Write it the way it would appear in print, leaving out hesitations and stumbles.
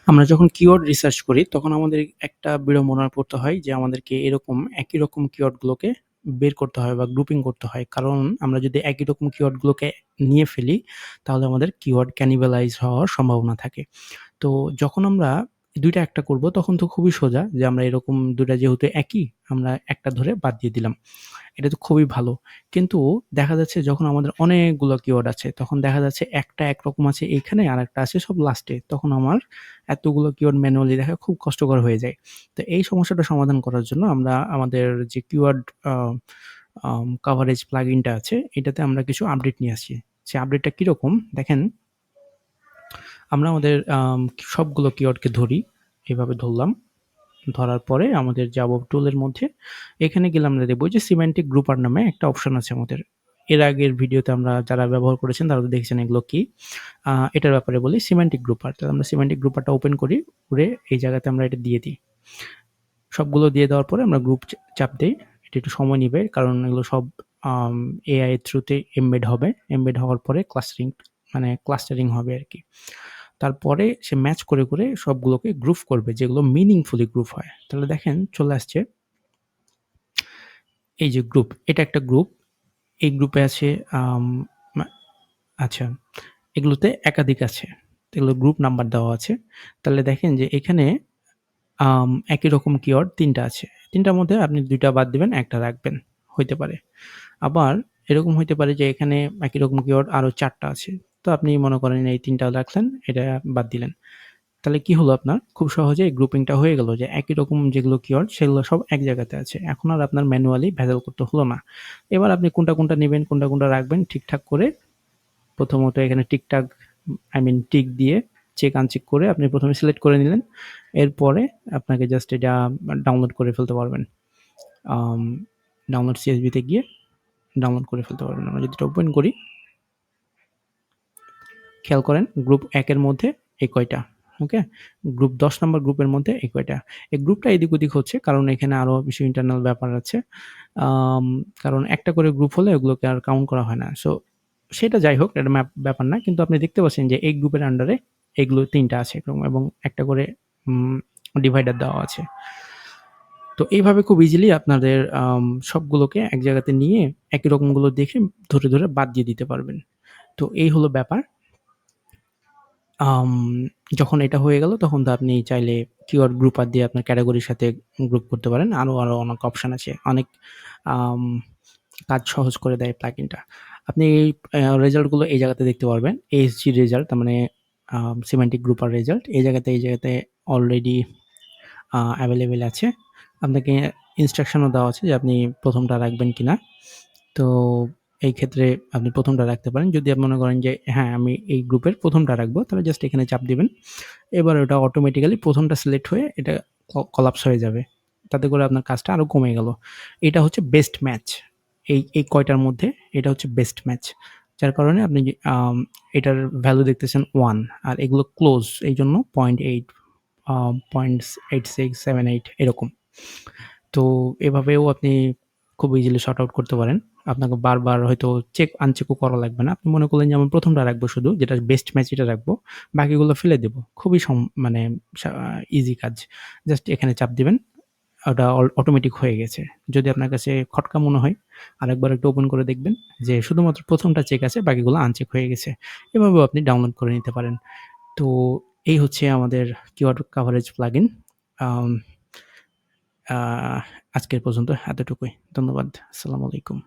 আমরা যখন keyword research করি তখন আমাদের একটা বিড়ম্বনায় পড়তে হয় যে আমাদেরকে একই রকম কিওয়ার্ডগুলোকে বের করতে হয় বা গ্রুপিং করতে হয়। কারণ আমরা যদি একই রকম কিওয়ার্ডগুলোকে নিয়ে ফেলি তাহলে আমাদের কিওয়ার্ড ক্যানিবালাইজ হওয়ার সম্ভাবনা থাকে। তো যখন আমরা ২ টা একটা করব তখন তো খুবই সোজা যে আমরা এরকম ২ টা যেহেতু একই, আমরা একটা ধরে বাদ দিয়ে দিলাম। এটা তো খুবই ভালো। কিন্তু দেখা যাচ্ছে যখন আমাদের অনেকগুলো কিওয়ার্ড আছে, তখন দেখা যাচ্ছে একটা একরকম আছে এইখানে, আরেকটা আছে সব লাস্টে। তখন আমার এতগুলো কিওয়ার্ড ম্যানুয়ালি দেখা খুব কষ্টকর হয়ে যায়। তো এই সমস্যাটা সমাধান করার জন্য আমরা আমাদের যে কিওয়ার্ড আ কভারেজ প্লাগইনটা আছে, এটাতে আমরা কিছু আপডেট নিয়ে আসি। সে আপডেটটা কিরকম? দেখেন, আমরা আমাদের সবগুলো কিওয়ার্ডকে ধরি। এভাবে ধরলাম। ধরার পরে আমাদের যাব টুলের মধ্যে। এখানে গেলে আমরা দেখব যে সিমেন্টিক গ্রুপার নামে একটা অপশন আছে আমাদের। এর আগের ভিডিওতে আমরা যারা ব্যবহার করেছেন তারা তো দেখেছেন এগুলো কি। এটার ব্যাপারে বলি সিমেন্টিক গ্রুপার। তাহলে আমরা সিমেন্টিক গ্রুপারটা ওপেন করি, করে এই জায়গাতে আমরা এটা দিয়ে দিই। সবগুলো দিয়ে দেওয়ার পরে আমরা গ্রুপ চাপ দেই। এটা একটু সময় নিবে কারণ এগুলো সব এআই এর থ্রুতে এমবেড হবে। এমবেড হওয়ার পরে ক্লাস্টারিং হবে আরকি। তারপরে সে ম্যাচ করে সবগুলোকে গ্রুপ করবে যেগুলো মিনিংফুলি গ্রুপ হয়। তাহলে দেখেন চলে আসছে এই যে গ্রুপ, এটা একটা গ্রুপ। এই গ্রুপে আছে আম মা আচ্ছা, এগুলোতে একাধিক আছে। এগুলো গ্রুপ নাম্বার দেওয়া আছে। তাহলে দেখেন যে এখানে একই রকম কিওয়ার্ড ৩ টা আছে। ৩ টার মধ্যে আপনি ২ টা বাদ দিবেন, ১ টা রাখবেন। হইতে পারে। আবার এরকম হইতে পারে যে এখানে একই রকম কিওয়ার্ড আরো ৪ টা আছে। তো আপনি মনে করেন এই ৩ টা রাখলেন, এটা বাদ দিলেন। তাহলে কি হলো আপনার? খুব সহজেই গ্রুপিংটা হয়ে গেল যে একই রকম যেগুলো কিওয়ার্ড সেগুলো সব এক জায়গাতে আছে। এখন আর আপনার ম্যানুয়ালি ভেজাল করতে হলো না। এবার আপনি কোনটা নিবেন, কোনটা রাখবেন ঠিকঠাক করে প্রথমত এখানে টিকটাক টিক দিয়ে চেক আনচেক করে আপনি ১ম এ সিলেক্ট করে নিলেন। এরপরে আপনাকে জাস্ট এটা ডাউনলোড করে ফেলতে পারবেন। আম ডাউনলোড CSV তে গিয়ে ডাউনলোড করে ফেলতে পারবেন। আমরা যদি এটা ওপেন করি, খেয়াল করেন গ্রুপ ১ এর মধ্যে এই কয়টা, ওকে? গ্রুপ ১০ নাম্বার গ্রুপের মধ্যে এই কয়টা। এই গ্রুপটা এদিক ওদিক হচ্ছে কারণ এখানে আরো কিছু ইন্টারনাল ব্যাপার আছে। আম কারণ একটা করে গ্রুপ হলে ওগুলোকে আর কাউন্ট করা হয় না। সো সেটা যাই হোক, এটা ব্যাপার না। কিন্তু আপনি দেখতে পাচ্ছেন যে এই গ্রুপের আন্ডারে এগুলো ৩ টা আছে এবং একটা করে উম ডিভাইডার দেওয়া আছে। তো এইভাবে খুব ইজিলি আপনাদের সবগুলোকে এক জায়গাতে নিয়ে একই রকমগুলো দেখে ধরে বাদ দিয়ে দিতে পারবেন। তো এই হলো ব্যাপার। আম যখন এটা হয়ে গেল তখন তো আপনি চাইলে কিওয়ার্ড গ্রুপার দিয়ে আপনার ক্যাটেগরির সাথে গ্রুপ করতে পারেন। আরো অনেক অপশন আছে। অনেক আম কাজ সহজ করে দেয় প্লাগইনটা। আপনি এই রেজাল্টগুলো এই জায়গাতে দেখতে পারবেন। ASG রেজাল্ট তার মানে সিমেন্টিক গ্রুপার রেজাল্ট। এই জায়গাতে অলরেডি এভেইলেবল আছে। আপনাকে ইনস্ট্রাকশনও দেওয়া আছে যে আপনি ১ম টা রাখবেন কিনা। তো এই ক্ষেত্রে আপনি ১ম টা রাখতে পারেন। যদি আপনি মনে করেন যে হ্যাঁ, আমি এই গ্রুপের ১ম টা রাখবো তাহলে জাস্ট এখানে চাপ দিবেন। এবার ওটা অটোমেটিক্যালি ১ম টা সিলেক্ট হয়ে এটা কলাপস হয়ে যাবে। তাতে করে আপনার কাজটা আরো কমে গেল। এটা হচ্ছে বেস্ট ম্যাচ। এই কয়টার মধ্যে এটা হচ্ছে বেস্ট ম্যাচ। যার কারণে আপনি এটার ভ্যালু দেখতেছেন 1 আর এগুলো ক্লোজ এইজন্য 0.8 0.8678 এরকম। তো এভাবেও আপনি খুব ইজিলি সর্ট আউট করতে পারেন। আপনাকে বারবার হয়তো আনচেকও করা লাগবে না। আপনি মনে করলেন যে আমি ১ম টা রাখবো শুধু, যেটা বেস্ট ম্যাচ এটা রাখবো। বাকিগুলো ফেলে দেব। খুবই মানে সা ইজি কাজ। জাস্ট এখানে চাপ দিবেন। ওটা অটোমেটিক হয়ে গেছে। যদি আপনার কাছে খটকা মনে হয়, আরেকবার একটু ওপেন করে দেখবেন যে শুধুমাত্র ১ম টা চেক আছে, বাকিগুলো আনচেক হয়ে গেছে। এভাবেও আপনি ডাউনলোড করে নিতে পারেন। তো এই হচ্ছে আমাদের কিওয়ার্ড কভারেজ প্লাগইন। আম আ আজকের পর্যন্ত এতটুকুই। ধন্যবাদ। আসসালামু আলাইকুম।